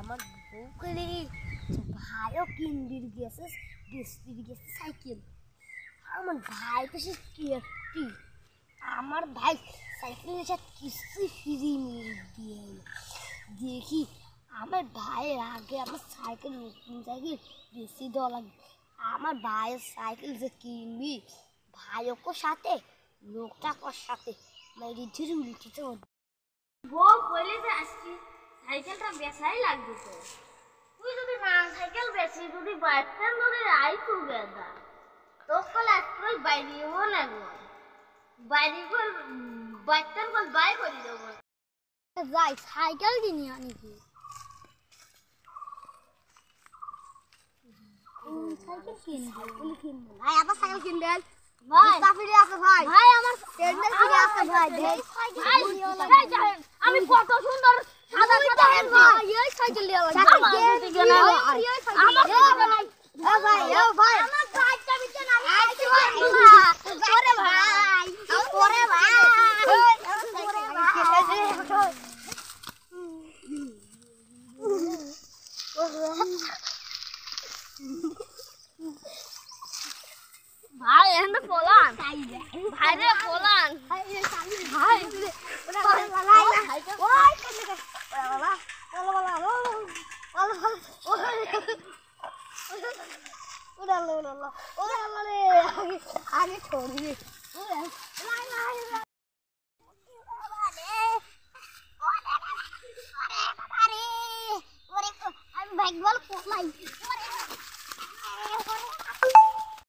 আমার বউকে ভাইও কিনবির গেছে বেসবির গেছে সাইকেল। আমার ভাই তো সে কেটি, আমার ভাই সাইকেলের সাথে কিছুই ফ্রি মিল দিয়ে দেখি আমার ভাইয়ের আগে আমার সাইকেল নতুন সাইকেল বেশি দেওয়া লাগবে। আমার ভাইয়ের সাইকেল যে কিনবি ভাইও সাথে লোকটার সাথে মেরি ধীরে উল্টিতে বউ বলে যে আসছি সাইকেলটা বেচাই লাগবে তো। তুই যদি না সাইকেল বেচি যদি বাইকটান যদি আই টুগেদার তোর একটুই বাইরেও লাগবো, বাইরে করে বাইকটান করে বাই করে দেবো। যাই সাইকেল কিনি আনি কি সাইকেল কিনবো ভাই আবার সাইকেল কিনবেন ভাই ফিরে আছে ভাই ভাই আমার টেন্ডার ফিরে আছে ভাই আমি কত সুন্দর সাদা সাদা ভাই এই সাইকেল নিয়ে লাগবে আমার ভাই ও ভাই আমার বাইকটা বিতে না ওরে ভাই ওরে ভাই ভাই এখানে পোলান ভাই রে পোলান ভাই আগে ছড়ি আমি বাইক বল